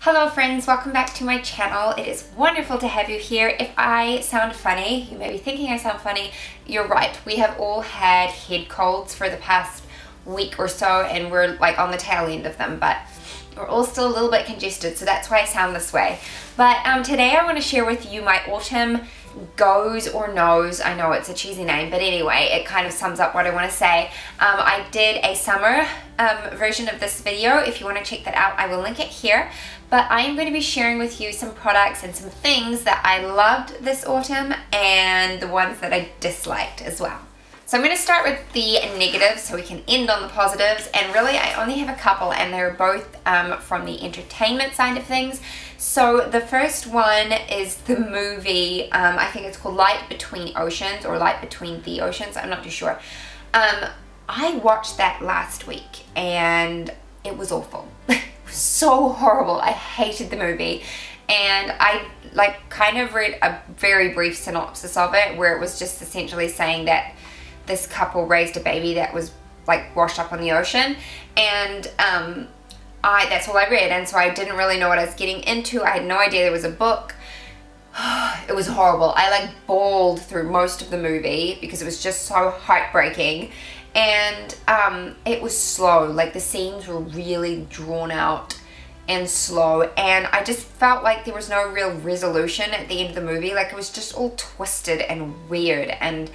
Hello friends, welcome back to my channel. It is wonderful to have you here. If I sound funny, you may be thinking I sound funny. You're right. We have all had head colds for the past week or so and we're like on the tail end of them, but we're all still a little bit congested, so that's why I sound this way. But today I want to share with you my autumn goes or no's. I know it's a cheesy name, but anyway, it kind of sums up what I want to say. I did a summer version of this video. If you want to check that out, I will link it here. But I am going to be sharing with you some products and some things that I loved this autumn and the ones that I disliked as well. So I'm going to start with the negatives so we can end on the positives, and really I only have a couple and they're both from the entertainment side of things. So the first one is the movie, I think it's called Light Between Oceans or Light Between the Oceans, I'm not too sure. I watched that last week and it was awful. So horrible. I hated the movie, and I kind of read a very brief synopsis of it where it was just essentially saying that this couple raised a baby that was like washed up on the ocean, and that's all I read, and so I didn't really know what I was getting into. I had no idea there was a book. It was horrible. I like bawled through most of the movie because it was just so heartbreaking. And it was slow, like the scenes were really drawn out and slow, and I just felt like there was no real resolution at the end of the movie. Like it was just all twisted and weird, and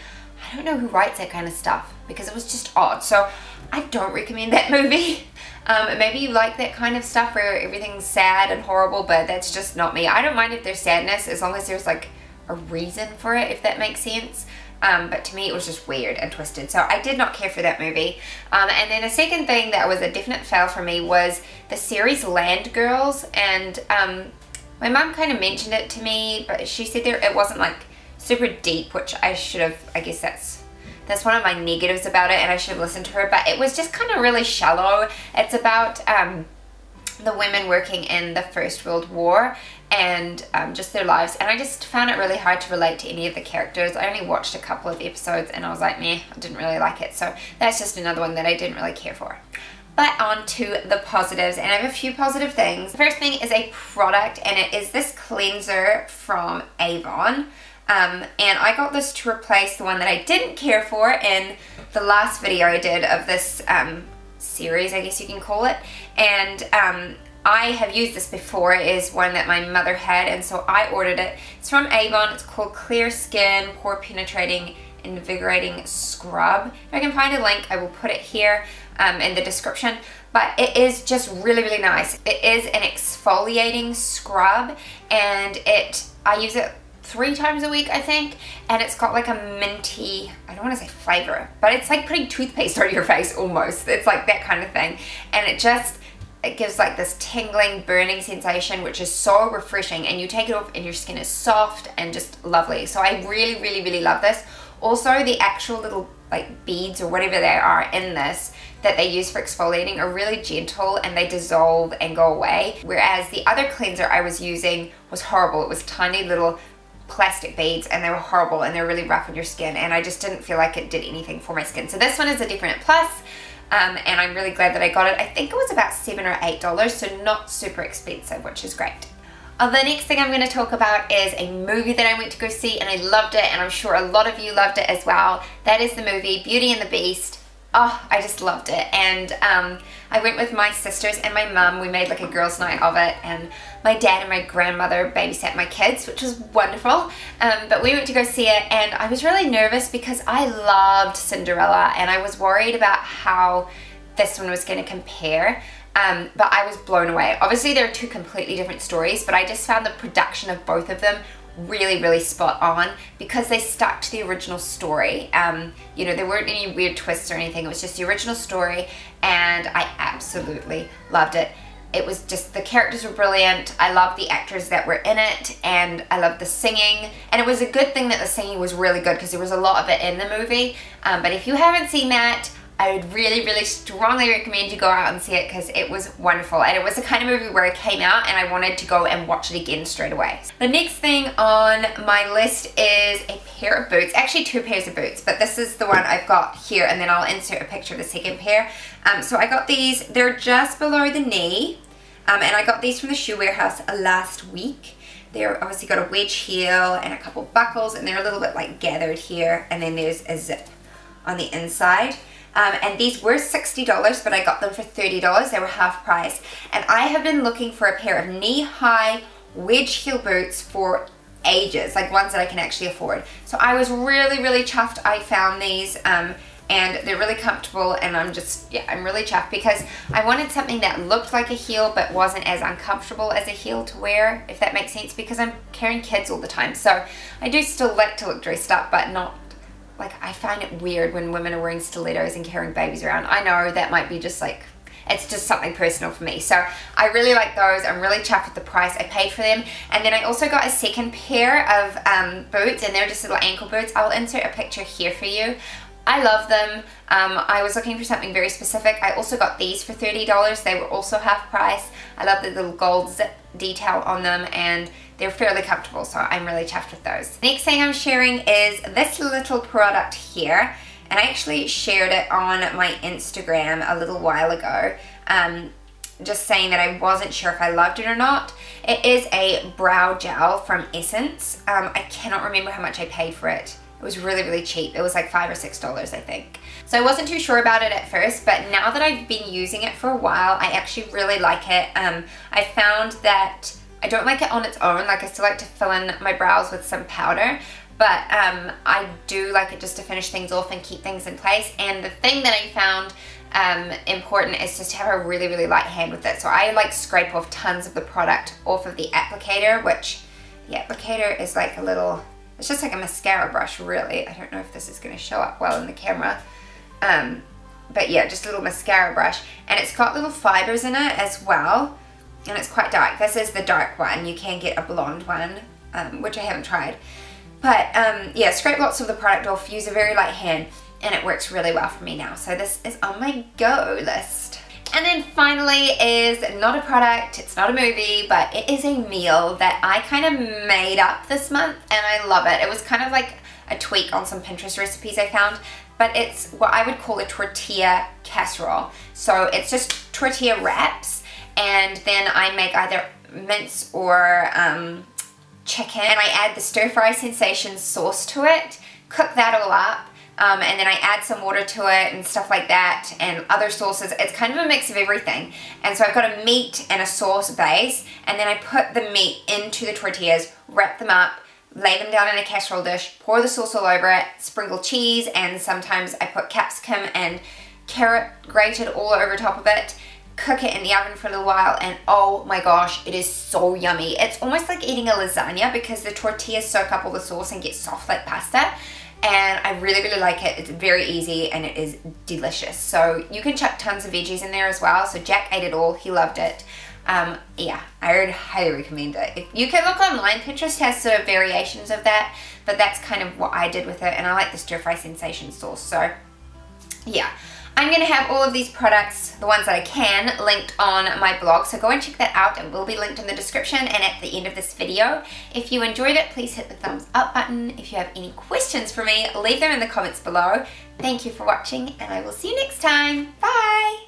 I don't know who writes that kind of stuff because it was just odd. So I don't recommend that movie. Maybe you like that kind of stuff where everything's sad and horrible, but that's just not me. I don't mind if there's sadness as long as there's like a reason for it, if that makes sense. But to me it was just weird and twisted, so I did not care for that movie. And then a second thing that was a definite fail for me was the series Land Girls, and my mum kind of mentioned it to me, but she said it wasn't like super deep, which I should have, I guess that's one of my negatives about it, and I should have listened to her, but it was just kind of really shallow. It's about the women working in the First World War and just their lives, and I just found it really hard to relate to any of the characters. I only watched a couple of episodes and I was like, meh, I didn't really like it, so that's just another one that I didn't really care for. But on to the positives, and I have a few positive things. The first thing is a product, and it is this cleanser from Avon. And I got this to replace the one that I didn't care for in the last video I did of this series, I guess you can call it. And I have used this before. It is one that my mother had, and so I ordered it. It's from Avon. It's called Clear Skin Pore Penetrating Invigorating Scrub. If I can find a link, I will put it here in the description. But it is just really, really nice. It is an exfoliating scrub, and I use it 3 times a week, I think, and it's got like a minty, I don't want to say flavor, but it's like putting toothpaste on your face almost. It's like that kind of thing, and it gives like this tingling, burning sensation, which is so refreshing, and you take it off and your skin is soft and just lovely. So I really, really, really love this. Also, the actual little like beads or whatever they are in this that they use for exfoliating are really gentle, and they dissolve and go away, whereas the other cleanser I was using was horrible. It was tiny little plastic beads, and they were horrible, and they're really rough on your skin, and I just didn't feel like it did anything for my skin. So this one is a definite plus, and I'm really glad that I got it. I think it was about $7 or $8, so not super expensive, which is great. The next thing I'm going to talk about is a movie that I went to go see, and I loved it, and I'm sure a lot of you loved it as well. That is the movie Beauty and the Beast. Oh, I just loved it, and I went with my sisters and my mum. We made like a girls' night of it, and my dad and my grandmother babysat my kids, which was wonderful. But we went to go see it, and I was really nervous because I loved Cinderella, and I was worried about how this one was going to compare. But I was blown away. Obviously, they're 2 completely different stories, but I just found the production of both of them really, really spot on because they stuck to the original story. You know, there weren't any weird twists or anything. It was just the original story, and I absolutely loved it. It was just, the characters were brilliant. I loved the actors that were in it, and I loved the singing. And it was a good thing that the singing was really good because there was a lot of it in the movie. But if you haven't seen that, I would really, really strongly recommend you go out and see it because it was wonderful, and it was the kind of movie where it came out and I wanted to go and watch it again straight away. The next thing on my list is a pair of boots, actually 2 pairs of boots, but this is the one I've got here, and then I'll insert a picture of the second pair. So I got these. They're just below the knee, And I got these from the Shoe Warehouse last week. They're obviously got a wedge heel and a couple buckles, and they're a little bit like gathered here, and then there's a zip on the inside. And these were $60, but I got them for $30. They were half price. And I have been looking for a pair of knee-high wedge heel boots for ages, like ones that I can actually afford. So I was really, really chuffed I found these, and they're really comfortable, and I'm really chuffed because I wanted something that looked like a heel but wasn't as uncomfortable as a heel to wear, if that makes sense, because I'm carrying kids all the time. So I do still like to look dressed up, but not, like, I find it weird when women are wearing stilettos and carrying babies around. I know that might be just like, it's just something personal for me. So I really like those. I'm really chuffed with the price I paid for them. And then I also got a second pair of boots, and they're just little ankle boots. I'll insert a picture here for you. I love them. I was looking for something very specific. I also got these for $30. They were also half price. I love the little gold zip detail on them, and they're fairly comfortable, so I'm really chuffed with those. Next thing I'm sharing is this little product here. And I actually shared it on my Instagram a little while ago, just saying that I wasn't sure if I loved it or not. It is a brow gel from Essence. I cannot remember how much I paid for it. It was really, really cheap. It was like $5 or $6, I think. So I wasn't too sure about it at first, but now that I've been using it for a while, I actually really like it. I found that I don't like it on its own. Like, I still like to fill in my brows with some powder, but I do like it just to finish things off and keep things in place. And the thing that I found important is just to have a really, really light hand with it. So I like scrape off tons of the product off of the applicator, which the applicator is like a little, it's just like a mascara brush, really. I don't know if this is going to show up well in the camera. But yeah, just a little mascara brush. And it's got little fibers in it as well. And it's quite dark. This is the dark one. You can get a blonde one, which I haven't tried. But yeah, scrape lots of the product off, use a very light hand, and it works really well for me now. So this is on my go list. And then finally is not a product, it's not a movie, but it is a meal that I kind of made up this month, and I love it. It was kind of like a tweak on some Pinterest recipes I found, but it's what I would call a tortilla casserole. So it's just tortilla wraps, and then I make either mince or chicken, and I add the stir fry sensation sauce to it, cook that all up, and then I add some water to it and stuff like that, and other sauces. It's kind of a mix of everything. And so I've got a meat and a sauce base, and then I put the meat into the tortillas, wrap them up, lay them down in a casserole dish, pour the sauce all over it, sprinkle cheese, and sometimes I put capsicum and carrot grated all over top of it, cook it in the oven for a little while, and oh my gosh, it is so yummy. It's almost like eating a lasagna because the tortillas soak up all the sauce and get soft like pasta, and I really, really like it. It's very easy and it is delicious. So you can chuck tons of veggies in there as well. So Jack ate it all, he loved it. Yeah, I would highly recommend it. If you can look online, Pinterest has sort of variations of that, but that's kind of what I did with it, and I like the stir fry sensation sauce. So yeah, I'm going to have all of these products, the ones that I can, linked on my blog, so go and check that out. It will be linked in the description and at the end of this video. If you enjoyed it, please hit the thumbs up button. If you have any questions for me, leave them in the comments below. Thank you for watching, and I will see you next time. Bye!